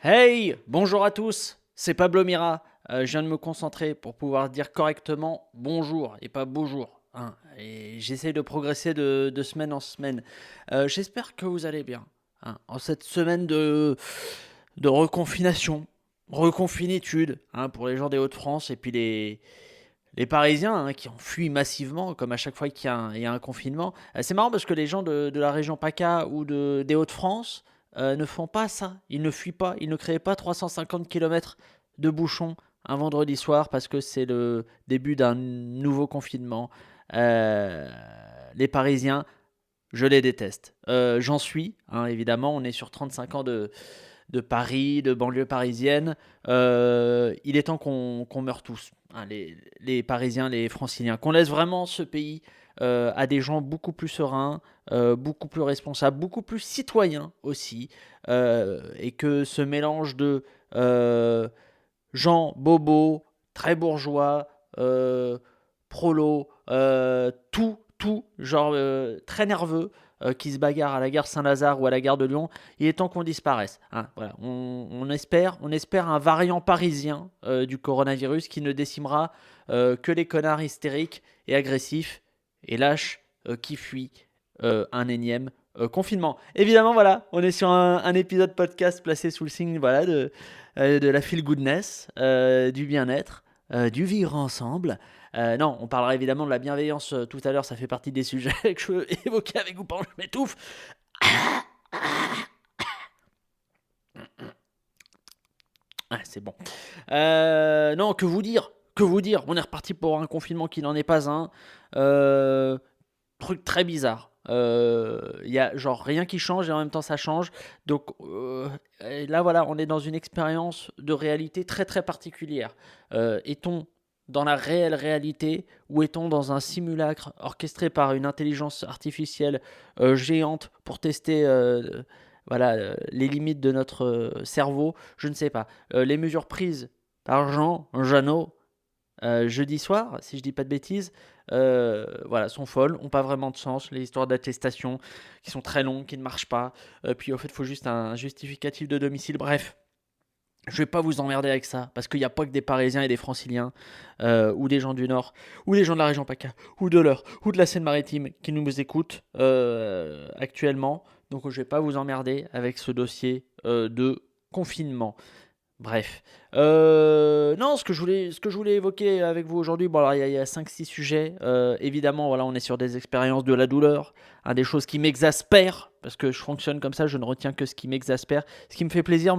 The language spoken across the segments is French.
Hey, bonjour à tous, c'est Pablo Mira. Je viens de me concentrer pour pouvoir dire correctement bonjour et pas bonjour, hein. Et j'essaye de progresser de semaine en semaine. J'espère que vous allez bien, hein, en cette semaine de reconfination, reconfinitude, hein, pour les gens des Hauts-de-France et puis les Parisiens, hein, qui ont fui massivement, comme à chaque fois qu'il y a un confinement. C'est marrant parce que les gens de la région PACA ou des Hauts-de-France ne font pas ça. Ils ne fuient pas. Ils ne créent pas 350 km de bouchons un vendredi soir parce que c'est le début d'un nouveau confinement. Euh, les Parisiens, je les déteste. J'en suis, hein, évidemment. On est sur 35 ans de Paris, de banlieue parisienne. Il est temps qu'on meure tous, hein, les Parisiens, les Franciliens, qu'on laisse vraiment ce pays à des gens beaucoup plus sereins, beaucoup plus responsables, beaucoup plus citoyens aussi, et que ce mélange de euh, gens bobos, très bourgeois, prolo, tout, genre très nerveux, qui se bagarrent à la gare Saint-Lazare ou à la gare de Lyon, il est temps qu'on disparaisse, hein. Voilà. On espère un variant parisien du coronavirus qui ne décimera que les connards hystériques et agressifs et lâches qui fuient un énième confinement. Évidemment, voilà, on est sur un épisode podcast placé sous le signe, voilà, de la feel goodness, du bien-être, du vivre ensemble. Non, on parlera évidemment de la bienveillance tout à l'heure, ça fait partie des sujets que je veux évoquer avec vous pendant que je m'étouffe. Ah, c'est bon. Non, que vous dire? Que vous dire? On est reparti pour un confinement qui n'en est pas un. Euh, Truc très bizarre. Il y a genre rien qui change et en même temps ça change. Donc et là voilà, on est dans une expérience de réalité très très particulière. Est-on dans la réelle réalité ou est-on dans un simulacre orchestré par une intelligence artificielle géante pour tester voilà, les limites de notre cerveau? Je ne sais pas. Les mesures prises par Jean Janot jeudi soir, si je dis pas de bêtises, voilà, sont folles, ont pas vraiment de sens. Les histoires d'attestation qui sont très longues, qui ne marchent pas. Puis au fait, il faut juste un justificatif de domicile. Bref, je vais pas vous emmerder avec ça, parce qu'il n'y a pas que des Parisiens et des Franciliens, ou des gens du Nord, ou des gens de la région PACA, ou de l'Eure, ou de la Seine-Maritime qui nous écoutent actuellement. Donc je vais pas vous emmerder avec ce dossier de confinement. Bref. Non, ce que je voulais évoquer avec vous aujourd'hui, bon, alors il y a 5-6 sujets. Évidemment, voilà, on est sur des expériences de la douleur, hein, des choses qui m'exaspèrent, parce que je fonctionne comme ça, je ne retiens que ce qui m'exaspère. Ce qui me fait plaisir,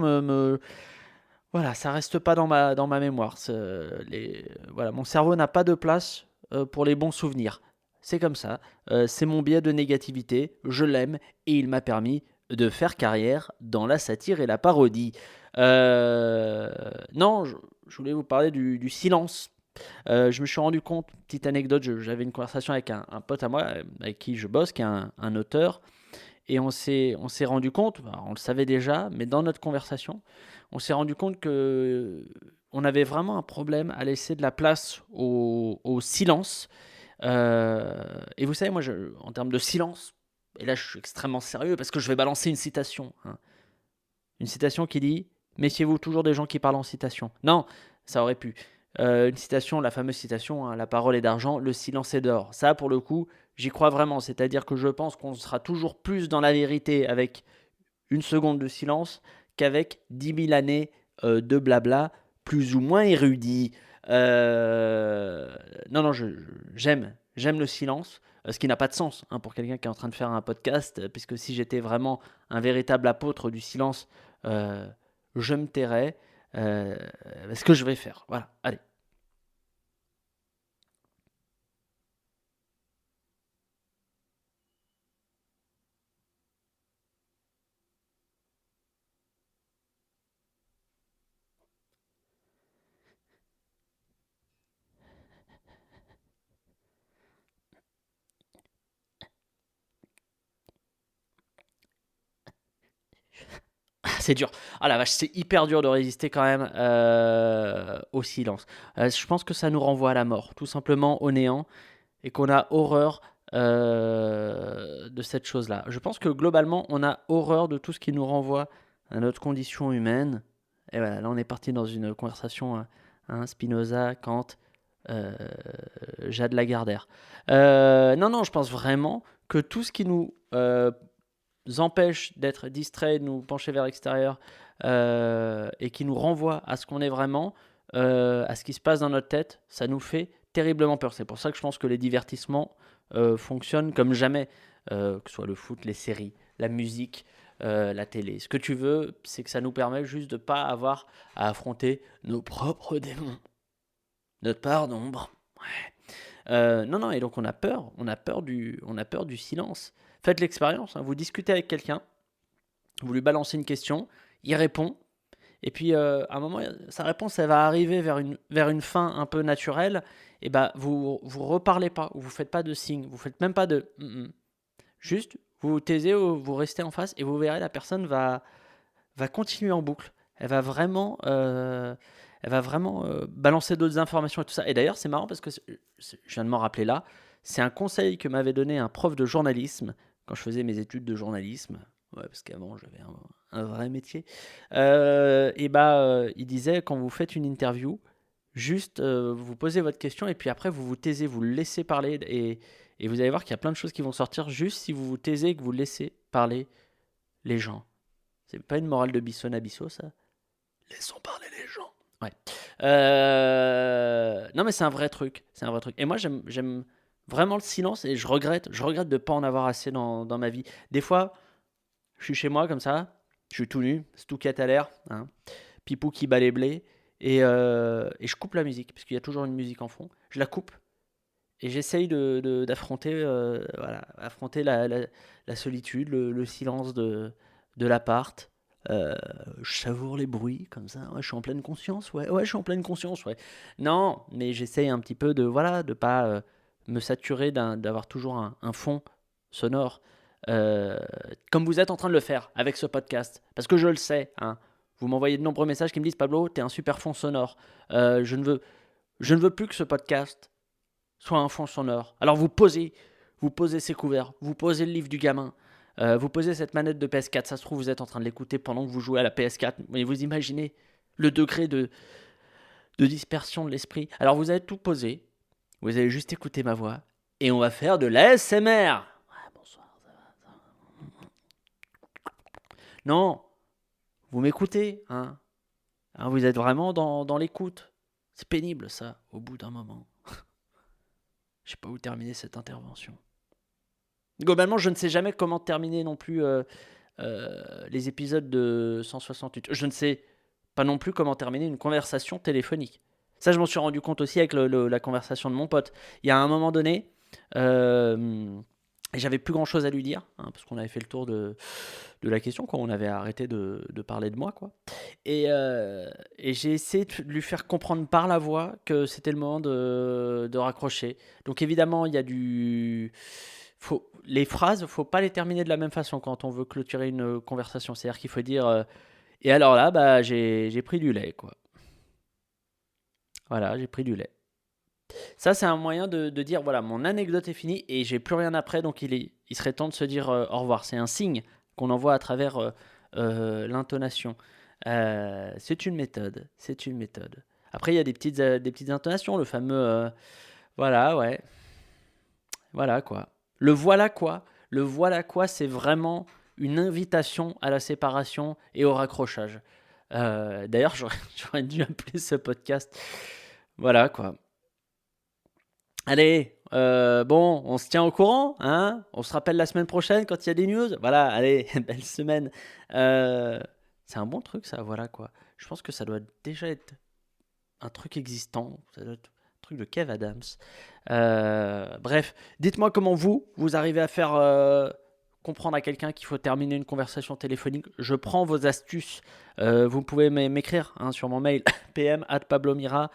voilà, ça reste pas dans ma mémoire. Voilà, mon cerveau n'a pas de place pour les bons souvenirs. C'est comme ça. C'est mon biais de négativité. Je l'aime et il m'a permis de faire carrière dans la satire et la parodie. Non, je voulais vous parler du silence. Je me suis rendu compte, petite anecdote, j'avais une conversation avec un pote à moi, avec qui je bosse, qui est un auteur, et on s'est rendu compte, alors, on le savait déjà, mais dans notre conversation, on s'est rendu compte que on avait vraiment un problème à laisser de la place au silence. Et vous savez, moi, en termes de silence, et là je suis extrêmement sérieux parce que je vais balancer une citation, hein. Une citation qui dit: méfiez-vous toujours des gens qui parlent en citation. Non, ça aurait pu. Une citation, la fameuse citation, hein, la parole est d'argent, le silence est d'or. Ça, pour le coup, j'y crois vraiment. C'est-à-dire que je pense qu'on sera toujours plus dans la vérité avec une seconde de silence qu'avec 10 000 années de blabla plus ou moins érudit. Non, non, j'aime le silence, ce qui n'a pas de sens, hein, pour quelqu'un qui est en train de faire un podcast, puisque si j'étais vraiment un véritable apôtre du silence, euh, je me tairais. Euh, Ce que je vais faire. Voilà, allez. C'est dur. Ah la vache, c'est hyper dur de résister quand même au silence. Je pense que ça nous renvoie à la mort, tout simplement au néant, et qu'on a horreur de cette chose-là. Je pense que globalement, on a horreur de tout ce qui nous renvoie à notre condition humaine, Et voilà, là on est parti dans une conversation, Spinoza, Kant, euh, Jade Lagardère. Non, non, je pense vraiment que tout ce qui nous empêche d'être distrait, de nous pencher vers l'extérieur, et qui nous renvoie à ce qu'on est vraiment, à ce qui se passe dans notre tête, ça nous fait terriblement peur. C'est pour ça que je pense que les divertissements fonctionnent comme jamais, que ce soit le foot, les séries, la musique, la télé. Ce que tu veux, c'est que ça nous permet juste de ne pas avoir à affronter nos propres démons, notre part d'ombre. Non, non, et donc on a peur du silence. Faites l'expérience, hein, vous discutez avec quelqu'un, vous lui balancez une question, il répond, et puis à un moment, sa réponse, elle va arriver vers une fin un peu naturelle, et bah vous reparlez pas, ou vous faites pas de signe, vous faites même pas de juste, vous vous taisez ou vous restez en face, et vous verrez, la personne va continuer en boucle. Elle va vraiment balancer d'autres informations et tout ça. Et d'ailleurs, c'est marrant parce que je viens de m'en rappeler là. C'est un conseil que m'avait donné un prof de journalisme quand je faisais mes études de journalisme. Ouais, parce qu'avant, j'avais un vrai métier. Il disait, quand vous faites une interview, juste vous posez votre question et puis après, vous vous taisez, vous le laissez parler. Et vous allez voir qu'il y a plein de choses qui vont sortir juste si vous vous taisez et que vous laissez parler les gens. C'est pas une morale de Bisson à Bissot, ça? Laissons parler les gens. Ouais. Non, mais c'est un vrai truc. C'est un vrai truc. Et moi, j'aime vraiment le silence et je regrette de ne pas en avoir assez dans ma vie. Des fois, je suis chez moi comme ça, je suis tout nu, Stouquette à l'air, hein, Pipou qui bat les blés, et je coupe la musique, parce qu'il y a toujours une musique en fond. Je la coupe et j'essaye d'affronter affronter la solitude, le silence de l'appart. Euh, je savoure les bruits comme ça. Ouais, je suis en pleine conscience. Ouais, ouais, je suis en pleine conscience. Ouais. Non, mais j'essaye un petit peu de pas me saturer d'avoir toujours un fond sonore, euh, comme vous êtes en train de le faire avec ce podcast. Parce que je le sais. Hein. Vous m'envoyez de nombreux messages qui me disent Pablo, t'es un super fond sonore. Je ne veux plus que ce podcast soit un fond sonore. Alors vous posez ces couverts, vous posez le livre du gamin, vous posez cette manette de PS4. Ça se trouve, vous êtes en train de l'écouter pendant que vous jouez à la PS4. Mais vous imaginez le degré de dispersion de l'esprit. Alors vous avez tout posé, vous allez juste écouter ma voix, et on va faire de l'ASMR. Ouais, bonsoir, ça va. Non, vous m'écoutez, hein. Hein, vous êtes vraiment dans l'écoute. C'est pénible ça, au bout d'un moment. Je sais pas où terminer cette intervention. Globalement, je ne sais jamais comment terminer non plus les épisodes de 168. Je ne sais pas non plus comment terminer une conversation téléphonique. Ça, je m'en suis rendu compte aussi avec la conversation de mon pote. Il y a un moment donné, j'avais plus grand chose à lui dire, hein, parce qu'on avait fait le tour de la question, quand on avait arrêté de parler de moi, quoi. Et j'ai essayé de lui faire comprendre par la voix que c'était le moment de raccrocher. Donc évidemment, il y a les phrases, faut pas les terminer de la même façon quand on veut clôturer une conversation. C'est-à-dire qu'il faut dire et alors là, bah j'ai pris du lait, quoi. Voilà, j'ai pris du lait. Ça, c'est un moyen de dire voilà, mon anecdote est finie et j'ai plus rien après, donc il serait temps de se dire au revoir. C'est un signe qu'on envoie à travers l'intonation. C'est une méthode. C'est une méthode. Après, il y a des petites intonations, le fameux voilà, ouais. Voilà quoi. Le voilà quoi. Le voilà quoi, c'est vraiment une invitation à la séparation et au raccrochage. D'ailleurs, j'aurais dû appeler ce podcast. Voilà quoi. Allez, bon, on se tient au courant, hein? On se rappelle la semaine prochaine quand il y a des news. Voilà, allez, belle semaine. Euh, c'est un bon truc ça, voilà quoi. Je pense que ça doit déjà être un truc existant. Ça doit être un truc de Kev Adams. Bref, dites-moi comment vous arrivez à faire comprendre à quelqu'un qu'il faut terminer une conversation téléphonique. Je prends vos astuces. Vous pouvez m'écrire hein, sur mon mail pm@pablomira.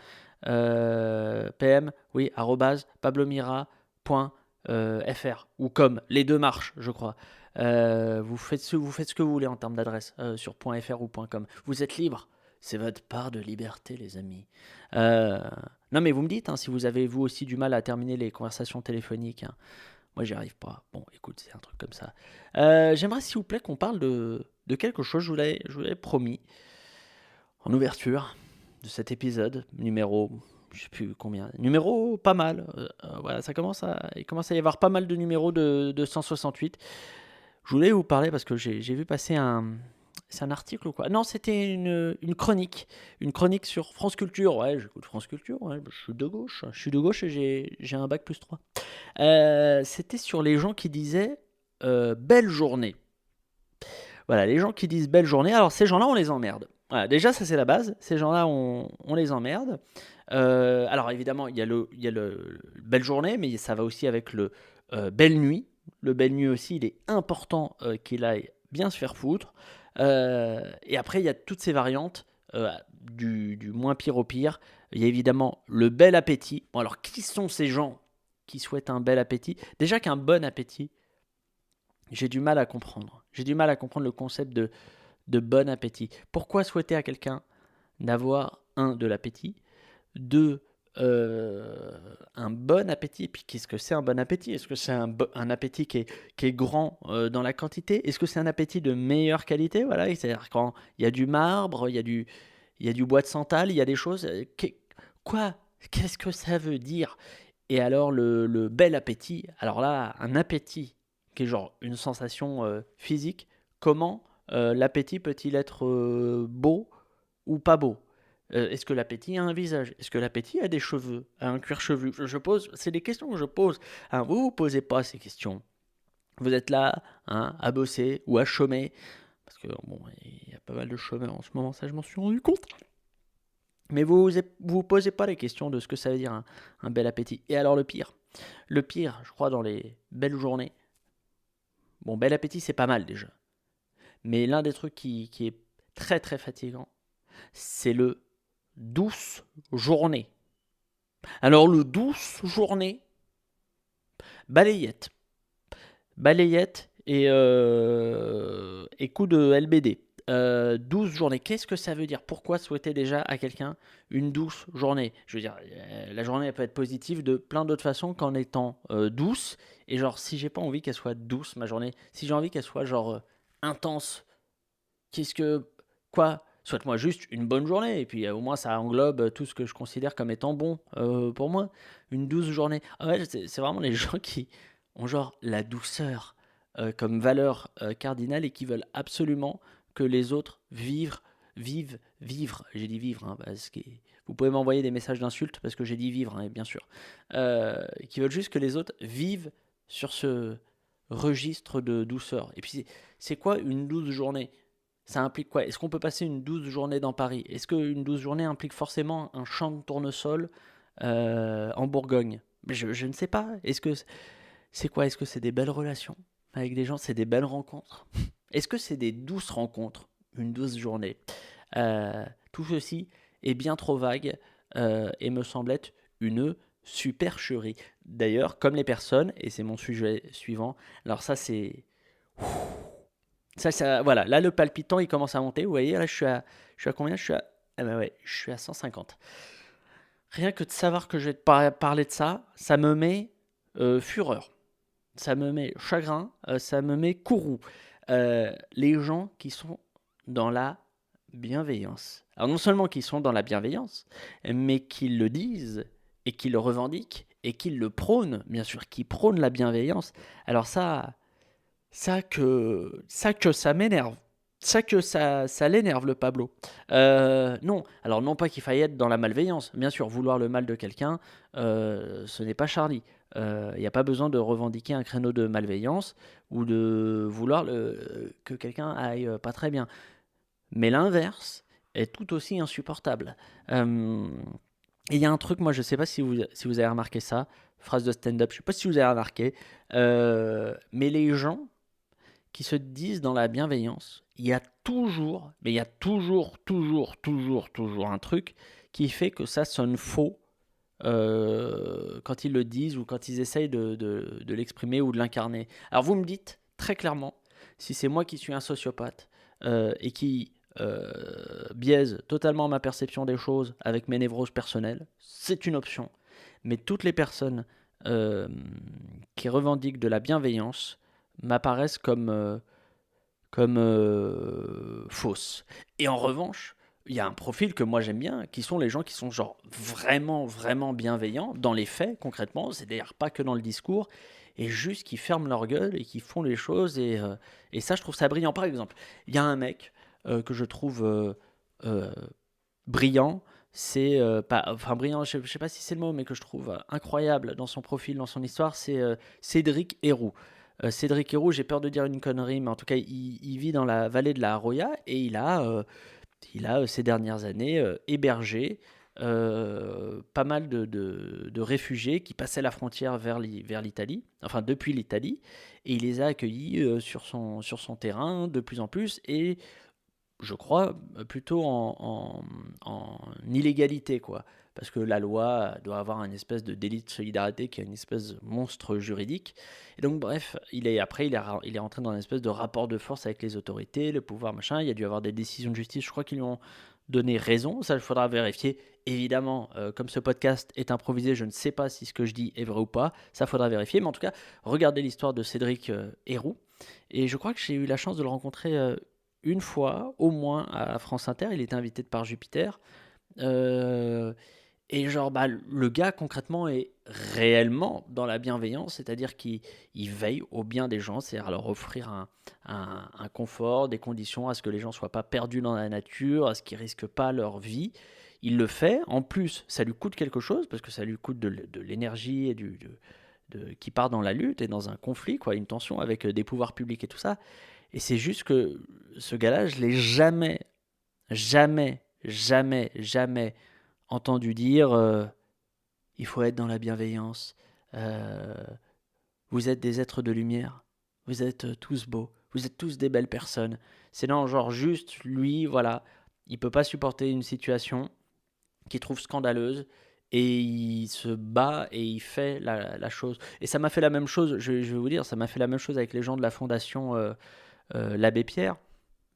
PM, oui, arrobase pablomira.fr ou comme, les deux marchent, je crois. Vous faites ce que vous voulez en termes d'adresse sur .fr ou .com. Vous êtes libre. C'est votre part de liberté, les amis. Euh, non, mais vous me dites hein, si vous avez vous aussi du mal à terminer les conversations téléphoniques. Hein. Moi, j'y arrive pas. Bon, écoute, c'est un truc comme ça. J'aimerais, s'il vous plaît, qu'on parle de quelque chose. Je vous l'avais promis. en ouverture de cet épisode, numéro, je sais plus combien, numéro pas mal. Voilà, il commence à y avoir pas mal de numéros de 168. Je voulais vous parler parce que j'ai vu passer c'est un article ou quoi? Non, c'était une chronique sur France Culture. Ouais, j'écoute France Culture, ouais, je suis de gauche et j'ai un bac plus 3. C'était sur les gens qui disaient belle journée. Voilà, les gens qui disent belle journée, alors ces gens-là, on les emmerde. Voilà, déjà, ça c'est la base. Ces gens-là, on les emmerde. Alors évidemment, il y a le belle journée, mais ça va aussi avec le belle nuit. Le belle nuit aussi, il est important qu'il aille bien se faire foutre. Et après, il y a toutes ces variantes, du moins pire au pire. Il y a évidemment le bel appétit. Bon, alors qui sont ces gens qui souhaitent un bel appétit? Déjà qu'un bon appétit, j'ai du mal à comprendre. J'ai du mal à comprendre le concept de bon appétit. Pourquoi souhaiter à quelqu'un d'avoir, de l'appétit, deux, un bon appétit? Et puis qu'est-ce que c'est un bon appétit? Est-ce que c'est un appétit qui est grand dans la quantité? Est-ce que c'est un appétit de meilleure qualité? Voilà, c'est-à-dire quand il y a du marbre, il y a du bois de santal, il y a des choses. Quoi? Qu'est-ce que ça veut dire? Et alors le bel appétit, alors là, un appétit qui est genre une sensation physique, comment l'appétit peut-il être beau ou pas beau? Est-ce que l'appétit a un visage? Est-ce que l'appétit a des cheveux, a un cuir chevelu? Je pose, c'est des questions que je pose. Hein, vous posez pas ces questions. Vous êtes là, hein, à bosser ou à chômer, parce que bon, il y a pas mal de chômeurs en ce moment, ça je m'en suis rendu compte. Mais vous posez pas les questions de ce que ça veut dire un bel appétit. Et alors le pire, je crois, dans les belles journées. Bon, bel appétit, c'est pas mal déjà. Mais l'un des trucs qui est très très fatigant, c'est le douce journée. Alors le douce journée, balayette. Balayette et coup de LBD. 12 journées, qu'est-ce que ça veut dire? Pourquoi souhaiter déjà à quelqu'un une douce journée? Je veux dire, la journée elle peut être positive de plein d'autres façons qu'en étant douce. Et genre, si j'ai pas envie qu'elle soit douce ma journée, si j'ai envie qu'elle soit genre intense, qu'est-ce que. Quoi? Souhaite-moi juste une bonne journée. Et puis au moins ça englobe tout ce que je considère comme étant bon pour moi. Une douce journée. Ah ouais, c'est vraiment les gens qui ont genre la douceur comme valeur cardinale et qui veulent absolument que les autres vivre. J'ai dit vivre, hein, parce que vous pouvez m'envoyer des messages d'insultes parce que j'ai dit vivre, hein, bien sûr. Qui veulent juste que les autres vivent sur ce registre de douceur. Et puis c'est quoi une douce journée? Ça implique quoi? Est-ce qu'on peut passer une douce journée dans Paris? Est-ce qu'une douce journée implique forcément un champ de tournesol en Bourgogne? Je ne sais pas. Est-ce que c'est quoi? Est-ce que c'est des belles relations avec des gens? C'est des belles rencontres? Est-ce que c'est des douces rencontres? Une douce journée? Tout ceci est bien trop vague et me semble être une supercherie. D'ailleurs, comme les personnes, et c'est mon sujet suivant, alors voilà, là le palpitant il commence à monter, vous voyez, là je suis à combien? Ah bah ouais, je suis à 150. Rien que de savoir que je vais te parler de ça, ça me met fureur, ça me met chagrin, ça me met courroux. Les gens qui sont dans la bienveillance. Alors non seulement qu'ils sont dans la bienveillance, mais qu'ils le disent et qu'ils le revendiquent et qu'ils le prônent, bien sûr, qui prônent la bienveillance. Alors ça m'énerve. Ça l'énerve le Pablo. Non, alors non pas qu'il faille être dans la malveillance. Bien sûr, vouloir le mal de quelqu'un, ce n'est pas Charlie. Il n'y a pas besoin de revendiquer un créneau de malveillance ou de vouloir que quelqu'un aille pas très bien. Mais l'inverse est tout aussi insupportable. Et il y a un truc, moi je ne sais pas si vous avez remarqué ça, phrase de stand-up, je ne sais pas si vous avez remarqué, mais les gens qui se disent dans la bienveillance, il y a toujours, mais il y a toujours un truc qui fait que ça sonne faux quand ils le disent ou quand ils essayent de l'exprimer ou de l'incarner. Alors vous me dites très clairement si c'est moi qui suis un sociopathe et qui biaise totalement ma perception des choses avec mes névroses personnelles, c'est une option. Mais toutes les personnes qui revendiquent de la bienveillance m'apparaissent comme fausses. Et en revanche, il y a un profil que moi j'aime bien, qui sont les gens qui sont genre vraiment, vraiment bienveillants dans les faits, concrètement, c'est d'ailleurs pas que dans le discours, et juste qui ferment leur gueule et qui font les choses, et ça, je trouve ça brillant. Par exemple, il y a un mec que je trouve euh, brillant, c'est pas, enfin brillant, je sais pas si c'est le mot, mais que je trouve incroyable dans son profil, dans son histoire, c'est Cédric Héroux. Cédric Héroux, j'ai peur de dire une connerie, mais en tout cas, il vit dans la vallée de la Roya et il a ces dernières années hébergé pas mal de réfugiés qui passaient la frontière vers l'Italie, enfin depuis l'Italie, et il les a accueillis sur son terrain de plus en plus, et je crois plutôt en illégalité, quoi. Parce que la loi doit avoir une espèce de délit de solidarité qui est une espèce de monstre juridique. Et donc, bref, après, il est rentré dans une espèce de rapport de force avec les autorités, le pouvoir, machin. Il y a dû avoir des décisions de justice. Je crois qu'ils lui ont donné raison. Ça, il faudra vérifier. Évidemment, comme ce podcast est improvisé, je ne sais pas si ce que je dis est vrai ou pas. Ça, faudra vérifier. Mais en tout cas, regardez l'histoire de Cédric Héroux. Et je crois que j'ai eu la chance de le rencontrer une fois, au moins, à France Inter. Il était invité de par Jupiter. Euh, et genre, bah, le gars, concrètement, est réellement dans la bienveillance, c'est-à-dire qu'il veille au bien des gens, c'est-à-dire leur offrir un confort, des conditions à ce que les gens ne soient pas perdus dans la nature, à ce qu'ils ne risquent pas leur vie. Il le fait. En plus, ça lui coûte quelque chose, parce que ça lui coûte de l'énergie et qui part dans la lutte et dans un conflit, quoi, une tension avec des pouvoirs publics et tout ça. Et c'est juste que ce gars-là, je l'ai jamais, jamais, jamais, jamais entendu dire il faut être dans la bienveillance. euh, vous êtes des êtres de lumière. Vous êtes tous beaux. Vous êtes tous des belles personnes. C'est non, genre juste lui, voilà, il peut pas supporter une situation qu'il trouve scandaleuse et il se bat et il fait la chose. Et ça m'a fait la même chose, je vais vous dire, ça m'a fait la même chose avec les gens de la fondation l'Abbé Pierre,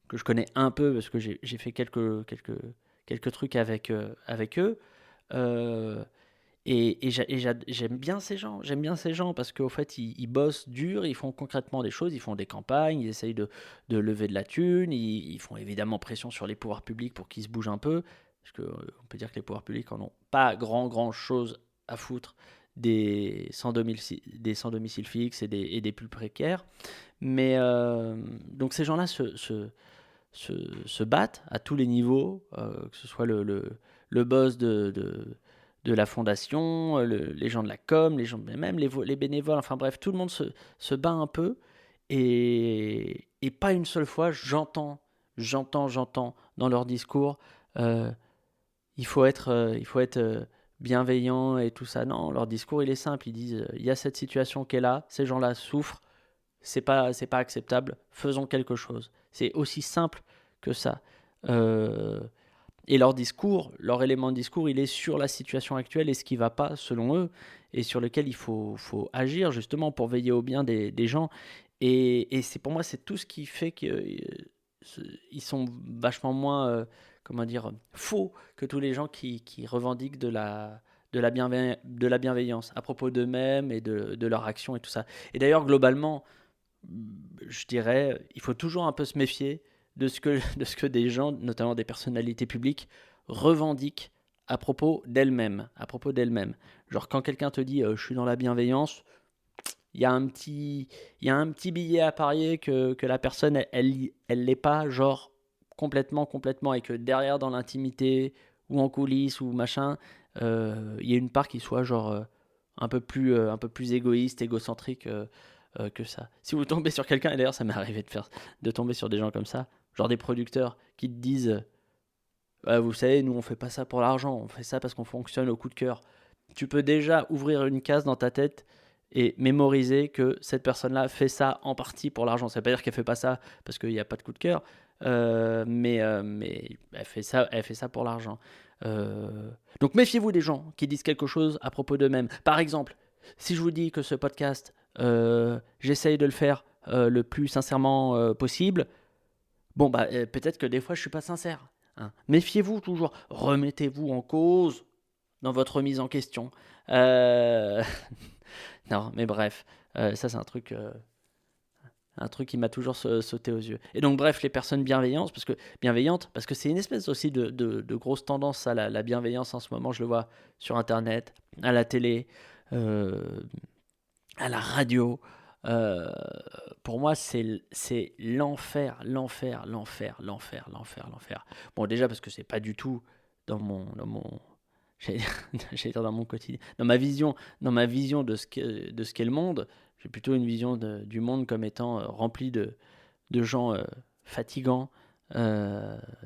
que je connais un peu parce que j'ai fait quelques trucs avec eux. Euh, j'aime bien ces gens, parce qu'au fait, ils bossent dur, ils font concrètement des choses, ils font des campagnes, ils essayent de lever de la thune, ils font évidemment pression sur les pouvoirs publics pour qu'ils se bougent un peu, parce qu'on peut dire que les pouvoirs publics en ont pas grand chose à foutre des sans domicile fixe et des plus précaires. Mais donc ces gens-là se battent à tous les niveaux, que ce soit le boss de la fondation, les gens de la com, même les bénévoles, enfin bref, tout le monde se bat un peu. Et pas une seule fois, j'entends dans leur discours, euh, il faut être bienveillant et tout ça. Non, leur discours, il est simple. Ils disent, il y a cette situation qui est là, ces gens-là souffrent, c'est pas acceptable, faisons quelque chose. C'est aussi simple que ça. Euh, et leur discours, leur élément de discours, il est sur la situation actuelle et ce qui ne va pas selon eux, et sur lequel il faut agir justement pour veiller au bien des gens. Et c'est pour moi, c'est tout ce qui fait qu'ils sont vachement moins, comment dire, faux que tous les gens qui revendiquent de la bienveillance à propos d'eux-mêmes et de leur action et tout ça. Et d'ailleurs, globalement, je dirais, il faut toujours un peu se méfier de ce que des gens, notamment des personnalités publiques, revendiquent à propos d'elles-mêmes. Genre quand quelqu'un te dit je suis dans la bienveillance, il y a un petit billet à parier que la personne, elle l'est pas, genre complètement, et que derrière, dans l'intimité, ou en coulisses, ou machin, il y a une part qui soit genre un peu plus égoïste, égocentrique que ça. Si vous tombez sur quelqu'un, et d'ailleurs ça m'est arrivé de tomber sur des gens comme ça, genre des producteurs qui te disent ah, vous savez, nous on fait pas ça pour l'argent, on fait ça parce qu'on fonctionne au coup de cœur. Tu peux déjà ouvrir une case dans ta tête et mémoriser que cette personne-là fait ça en partie pour l'argent. Ça veut pas dire qu'elle fait pas ça parce qu'il n'y a pas de coup de cœur, mais elle fait ça pour l'argent. Donc méfiez-vous des gens qui disent quelque chose à propos d'eux-mêmes. Par exemple, si je vous dis que ce podcast, j'essaye de le faire le plus sincèrement possible, bon, bah, peut-être que des fois, je suis pas sincère. Hein. Méfiez-vous toujours. Remettez-vous en cause dans votre remise en question. Euh, non, mais bref, ça, c'est un truc un truc qui m'a toujours sauté aux yeux. Et donc bref, les personnes bienveillantes, parce que c'est une espèce aussi de grosse tendance à la bienveillance en ce moment, je le vois sur Internet, à la télé, euh, à la radio. Euh, pour moi, c'est l'enfer, l'enfer, l'enfer, l'enfer, l'enfer, l'enfer. Bon, déjà parce que c'est pas du tout dans mon, j'allais dire, j'allais dire dans mon quotidien, dans ma vision de ce qu'est le monde. J'ai plutôt une vision du monde comme étant rempli de gens fatigants,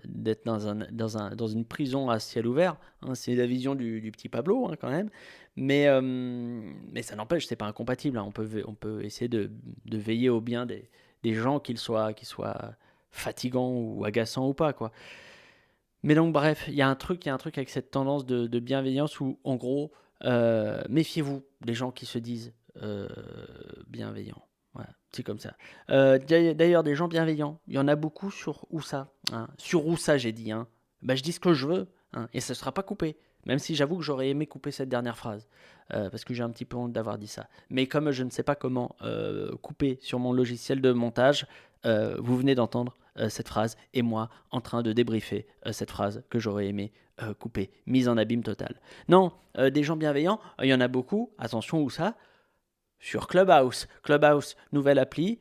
d'être dans une prison à ciel ouvert, hein. C'est la vision du petit Pablo, hein, quand même. Mais ça n'empêche, c'est pas incompatible, hein. On peut essayer de veiller au bien des gens, qu'ils soient fatigants ou agaçants ou pas, quoi. Mais donc, bref, il y a un truc avec cette tendance de bienveillance où, en gros, méfiez-vous des gens qui se disent bienveillants. Voilà, c'est comme ça. D'ailleurs, des gens bienveillants, il y en a beaucoup sur où ça, hein. Sur où ça, j'ai dit, hein. Bah, je dis ce que je veux, hein, et ça ne sera pas coupé. Même si j'avoue que j'aurais aimé couper cette dernière phrase, parce que j'ai un petit peu honte d'avoir dit ça. Mais comme je ne sais pas comment couper sur mon logiciel de montage, vous venez d'entendre cette phrase et moi en train de débriefer cette phrase que j'aurais aimé couper, mise en abîme total. Non, des gens bienveillants, il y en a beaucoup, attention où ça, sur Clubhouse. Clubhouse, nouvelle appli,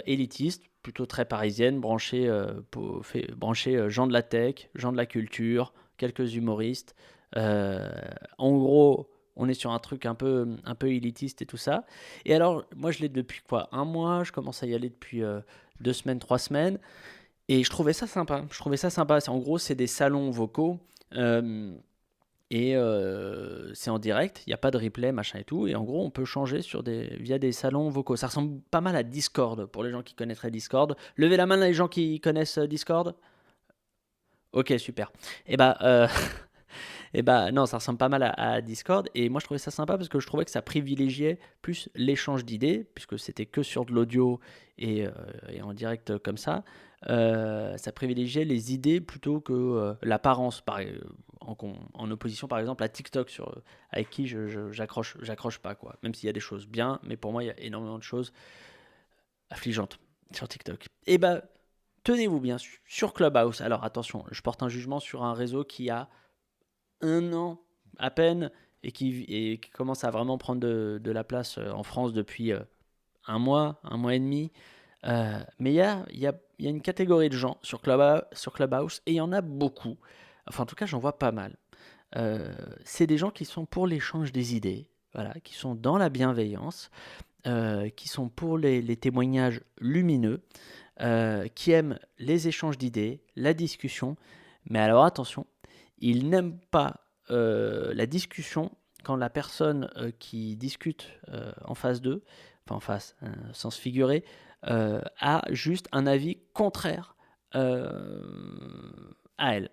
élitiste, plutôt très parisienne, branchée gens de la tech, gens de la culture, quelques humoristes. Euh, En gros, on est sur un truc un peu élitiste et tout ça. Et alors, moi, je l'ai depuis quoi? Un mois, je commence à y aller depuis 2 semaines, 3 semaines. Et je trouvais ça sympa. Je trouvais ça sympa. En gros, c'est des salons vocaux. euh, et c'est en direct, il n'y a pas de replay, machin et tout. Et en gros, on peut changer via des salons vocaux. Ça ressemble pas mal à Discord, pour les gens qui connaîtraient Discord. Levez la main les gens qui connaissent Discord. Ok, super. Et bah, et bah non, ça ressemble pas mal à Discord. Et moi, je trouvais ça sympa parce que je trouvais que ça privilégiait plus l'échange d'idées, puisque c'était que sur de l'audio et, euh, et en direct comme ça. Ça privilégiait les idées plutôt que l'apparence, en opposition par exemple à TikTok, avec qui j'accroche pas, quoi. Même s'il y a des choses bien, mais pour moi, il y a énormément de choses affligeantes sur TikTok. Et bah, tenez-vous bien sur Clubhouse. Alors attention, je porte un jugement sur un réseau qui a 1 an à peine et qui commence à vraiment prendre de la place en France depuis un mois et demi. Mais il y a une catégorie de gens sur Clubhouse et il y en a beaucoup. Enfin, en tout cas, j'en vois pas mal. C'est des gens qui sont pour l'échange des idées, voilà, qui sont dans la bienveillance, qui sont pour les témoignages lumineux, qui aiment les échanges d'idées, la discussion. Mais alors attention, ils n'aiment pas la discussion quand la personne qui discute en face d'eux, enfin en face, sens figuré, a juste un avis contraire euh, à elle.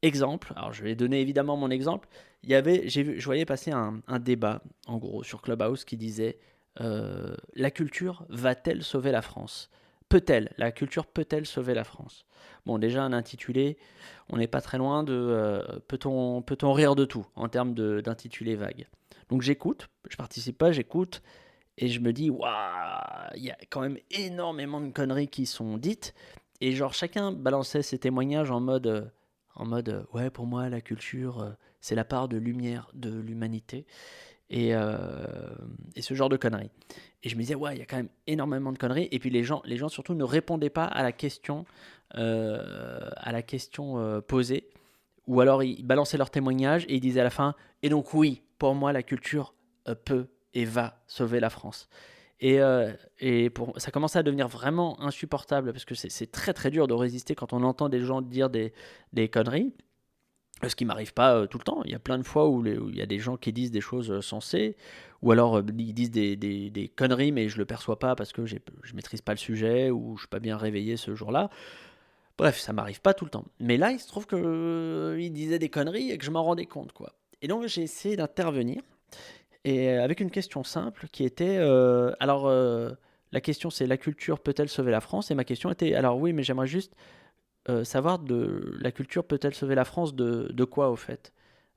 Exemple, alors je vais donner évidemment mon exemple. Je voyais passer un débat, en gros, sur Clubhouse qui disait la culture va-t-elle sauver la France? La culture peut-elle sauver la France? Bon, déjà un intitulé, on n'est pas très loin de peut-on rire de tout en termes d'intitulé vague. Donc j'écoute, je participe pas, j'écoute et je me dis waouh, il y a quand même énormément de conneries qui sont dites et genre chacun balançait ses témoignages en mode ouais, pour moi la culture c'est la part de lumière de l'humanité et ce genre de conneries. Et je me disais, ouais, il y a quand même énormément de conneries. Et puis les gens surtout ne répondaient pas à la question posée. Ou alors ils balançaient leur témoignage et ils disaient à la fin, et donc oui, pour moi la culture peut et va sauver la France. Ça commençait à devenir vraiment insupportable parce que c'est très très dur de résister quand on entend des gens dire des conneries. Ce qui m'arrive pas tout le temps. Il y a plein de fois où il y a des gens qui disent des choses sensées, ou alors ils disent des conneries, mais je le perçois pas parce que je maîtrise pas le sujet, ou je suis pas bien réveillé ce jour-là. Bref, ça m'arrive pas tout le temps. Mais là, il se trouve que il disait des conneries et que je m'en rendais compte, quoi. Et donc j'ai essayé d'intervenir, et avec une question simple qui était, la question c'est la culture peut-elle sauver la France? Et ma question était, alors oui, mais j'aimerais juste savoir de la culture peut-elle sauver la France de quoi au fait?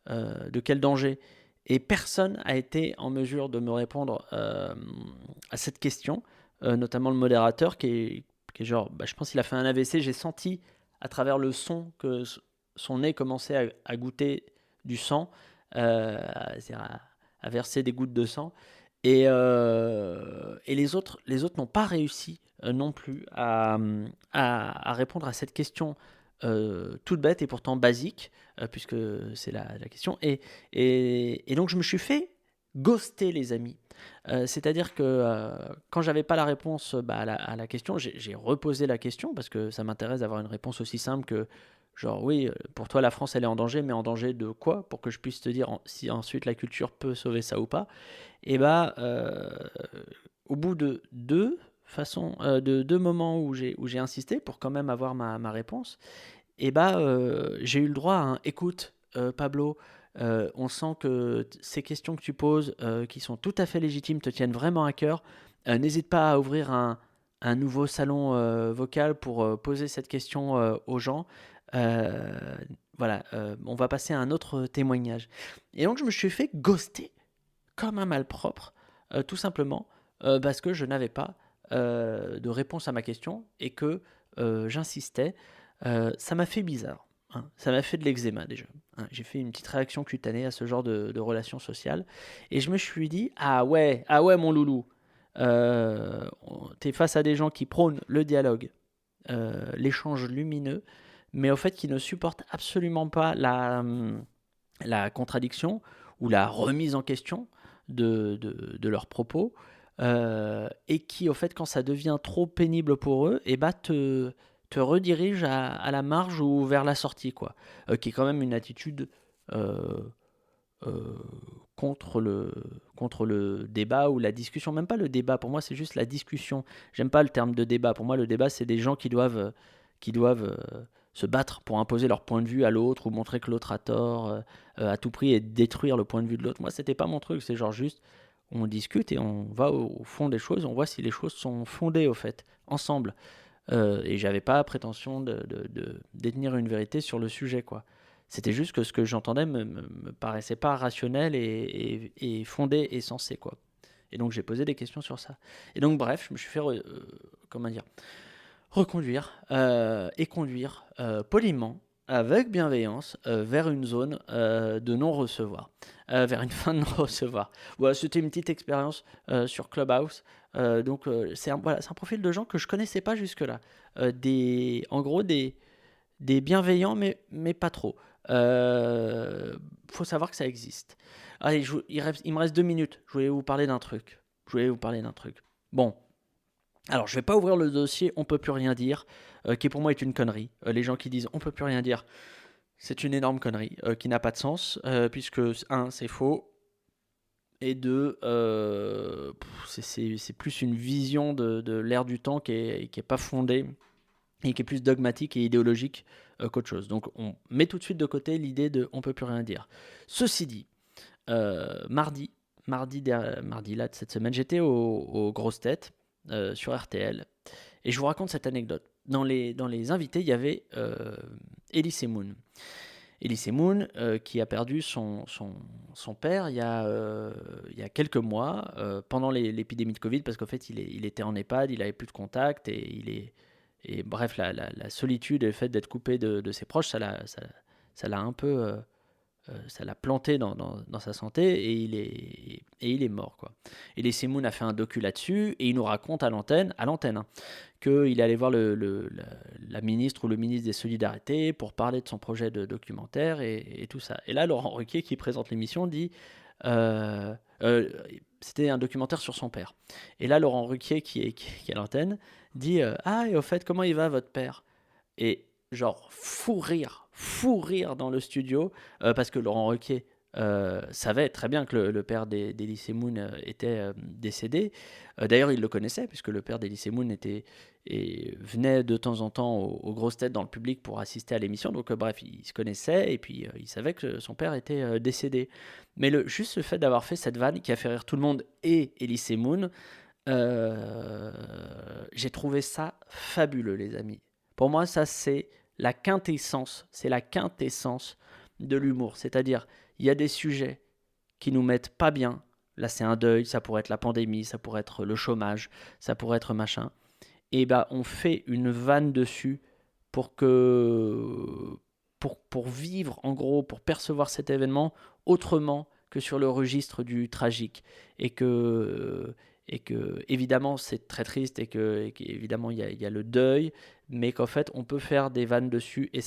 De quel danger? Et personne n'a été en mesure de me répondre à cette question. notamment le modérateur qui est genre, je pense qu'il a fait un AVC. J'ai senti à travers le son que son nez commençait à goûter du sang, c'est-à-dire à verser des gouttes de sang. Et les autres n'ont pas réussi non plus à répondre à cette question toute bête et pourtant basique, puisque c'est la question. Et donc je me suis fait ghoster, les amis. C'est-à-dire que quand j'avais pas la réponse à la question, j'ai reposé la question parce que ça m'intéresse d'avoir une réponse aussi simple que genre oui, pour toi la France elle est en danger, mais en danger de quoi? Pour que je puisse te dire si ensuite la culture peut sauver ça ou pas. Et au bout de deux moments où j'ai insisté pour quand même avoir ma réponse, j'ai eu le droit à un écoute, Pablo. On sent que ces questions que tu poses, qui sont tout à fait légitimes, te tiennent vraiment à cœur. N'hésite pas à ouvrir un nouveau salon vocal pour poser cette question aux gens. Euh, voilà, on va passer à un autre témoignage. Et donc je me suis fait ghoster comme un malpropre, tout simplement parce que je n'avais pas de réponse à ma question et que j'insistais. Ça m'a fait bizarre, hein. Ça m'a fait de l'eczéma déjà, hein. J'ai fait une petite réaction cutanée à ce genre de relations sociales. Et je me suis dit, ah ouais mon loulou, t'es face à des gens qui prônent le dialogue, l'échange lumineux, mais au fait qui ne supportent absolument pas la contradiction ou la remise en question de leurs propos, et qui, au fait, quand ça devient trop pénible pour eux, te redirige à la marge ou vers la sortie, quoi. Qui est quand même une attitude euh, euh, contre le débat ou la discussion. Même pas le débat, pour moi, c'est juste la discussion. J'aime pas le terme de débat. Pour moi, le débat, c'est des gens qui doivent se battre pour imposer leur point de vue à l'autre ou montrer que l'autre a tort à tout prix et détruire le point de vue de l'autre. Moi, c'était pas mon truc. C'est genre juste, on discute et on va au fond des choses. On voit si les choses sont fondées, au fait, ensemble. Et j'avais pas prétention de détenir une vérité sur le sujet, quoi. C'était juste que ce que j'entendais me paraissait pas rationnel et fondé et sensé, quoi. Et donc j'ai posé des questions sur ça. Et donc bref, je me suis fait, comment dire, reconduire et conduire poliment, avec bienveillance, vers une zone de non-recevoir, vers une fin de non-recevoir. Voilà, c'était une petite expérience sur Clubhouse. Donc c'est un profil de gens que je connaissais pas jusque-là. En gros, des bienveillants, mais pas trop. Faut savoir que ça existe. Allez, il me reste 2 minutes. Je voulais vous parler d'un truc. Bon, alors je vais pas ouvrir le dossier on peut plus rien dire, qui pour moi est une connerie. Les gens qui disent on peut plus rien dire, c'est une énorme connerie qui n'a pas de sens, puisque un, c'est faux, et deux, c'est plus une vision de l'ère du temps qui est pas fondée et qui est plus dogmatique et idéologique qu'autre chose. Donc on met tout de suite de côté l'idée de on peut plus rien dire. Ceci dit, mardi là de cette semaine, j'étais aux grosses têtes sur RTL et je vous raconte cette anecdote. Dans les invités, il y avait Elie Semoun. Elie Semoun qui a perdu son père il y a quelques mois pendant l'épidémie de Covid parce qu'en fait il était en EHPAD, il avait plus de contact et bref la solitude et le fait d'être coupé de ses proches ça l'a un peu ça l'a planté dans sa santé et il est mort, quoi. Et les Semoun a fait un docu là-dessus et il nous raconte à l'antenne hein, qu'il est allé voir la ministre ou le ministre des Solidarités pour parler de son projet de documentaire et tout ça. Et là, Laurent Ruquier, qui présente l'émission, dit euh, euh, c'était un documentaire sur son père. Et là, Laurent Ruquier, qui est à l'antenne, dit ah, et au fait, comment il va votre père? Et genre, fou rire dans le studio, parce que Laurent Ruquier savait très bien que le père d'Elie Semoun était décédé. D'ailleurs, il le connaissait, puisque le père d'Elie Semoun venait de temps en temps aux grosses têtes dans le public pour assister à l'émission. Donc, bref, il se connaissait, et puis il savait que son père était décédé. Mais juste le fait d'avoir fait cette vanne qui a fait rire tout le monde et Elie Semoun, j'ai trouvé ça fabuleux, les amis. Pour moi, ça, c'est la quintessence de l'humour. C'est-à-dire, il y a des sujets qui nous mettent pas bien, Là, c'est un deuil, ça pourrait être la pandémie, ça pourrait être le chômage, ça pourrait être machin. Et bah, on fait une vanne dessus pour que pour vivre en gros, pour percevoir cet événement autrement que sur le registre du tragique et que évidemment c'est très triste et qu'évidemment il y a le deuil, mais qu'en fait on peut faire des vannes dessus et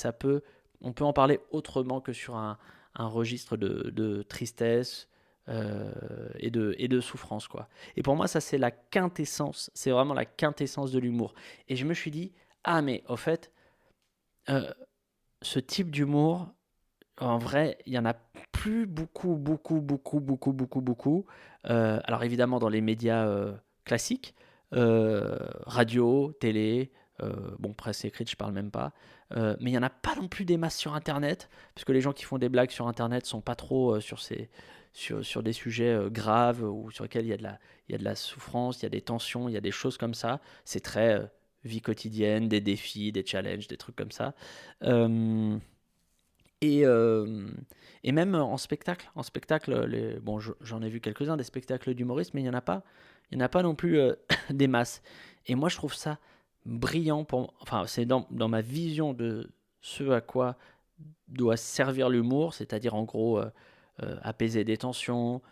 on peut en parler autrement que sur un registre de tristesse et de souffrance quoi. Et pour moi, ça, c'est la quintessence. C'est vraiment la quintessence de l'humour. Et je me suis dit, ah, mais au fait, euh, ce type d'humour, en vrai, il y en a plus beaucoup, beaucoup, beaucoup, beaucoup, beaucoup, beaucoup. Alors évidemment, dans les médias classiques, radio, télé, bon, presse écrite, je parle même pas. Mais il n'y en a pas non plus des masses sur Internet, parce que les gens qui font des blagues sur Internet sont pas trop sur des sujets graves ou sur lesquels il y a de la souffrance, il y a des tensions, il y a des choses comme ça. C'est très vie quotidienne, des défis, des challenges, des trucs comme ça. Euh, et, euh, et même en spectacle, bon, j'en ai vu quelques-uns des spectacles d'humoristes, mais il y en a pas non plus des masses. Et moi, je trouve ça brillant enfin, c'est dans ma vision de ce à quoi doit servir l'humour, c'est-à-dire en gros apaiser des tensions,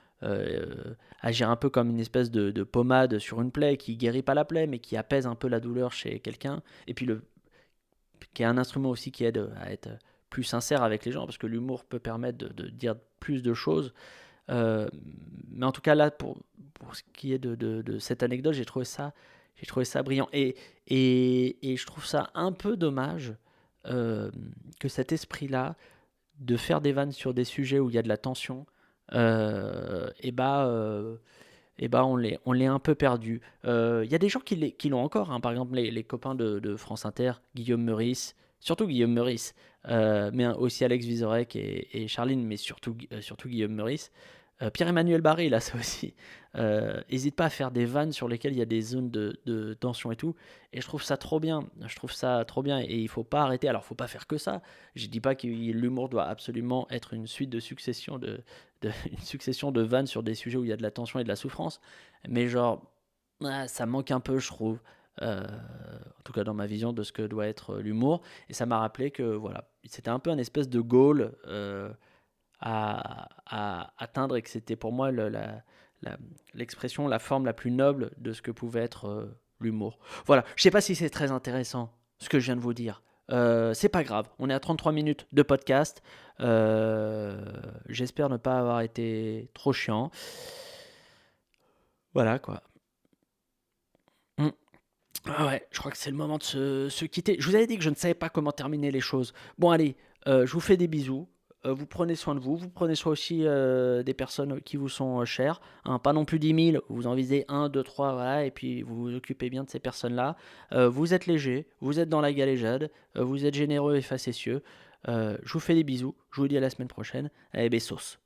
agir un peu comme une espèce de pommade sur une plaie qui guérit pas la plaie, mais qui apaise un peu la douleur chez quelqu'un. Et puis qui est un instrument aussi qui aide à être plus sincère avec les gens, parce que l'humour peut permettre de dire plus de choses. Euh, mais en tout cas, là, pour ce qui est de cette anecdote, j'ai trouvé ça brillant. Et je trouve ça un peu dommage que cet esprit-là, de faire des vannes sur des sujets où il y a de la tension, et bah, on l'est un peu perdu. Il y a des gens qui l'ont encore, hein. Par exemple les copains de France Inter, Guillaume Meurice, surtout Guillaume Meurice, mais aussi Alex Vizorek et Charline, mais surtout Guillaume Meurice. Pierre-Emmanuel Barré, là, ça aussi. Hésite pas à faire des vannes sur lesquelles il y a des zones de tension et tout. Et je trouve ça trop bien. Je trouve ça trop bien. Et il faut pas arrêter. Alors, faut pas faire que ça. Je dis pas que l'humour doit absolument être une suite une succession de vannes sur des sujets où il y a de la tension et de la souffrance. Mais genre, ça manque un peu, je trouve. En tout cas, dans ma vision de ce que doit être l'humour. Et ça m'a rappelé que, voilà, c'était un peu un espèce de goal. À atteindre et que c'était pour moi la- l'expression, la forme la plus noble de ce que pouvait être l'humour. Voilà, je sais pas si c'est très intéressant ce que je viens de vous dire. C'est pas grave, on est à 33 minutes de podcast. J'espère ne pas avoir été trop chiant. Voilà quoi. Mm. Ah ouais, je crois que c'est le moment de se quitter. Je vous avais dit que je ne savais pas comment terminer les choses. Bon, allez, je vous fais des bisous. Vous prenez soin de vous. Vous prenez soin aussi des personnes qui vous sont chères, hein. Pas non plus 10 000. Vous en visez un, 2, 3, voilà. Et puis vous vous occupez bien de ces personnes-là. Vous êtes léger. Vous êtes dans la galéjade. Vous êtes généreux et facétieux. Je vous fais des bisous. Je vous dis à la semaine prochaine. Allez, bessos.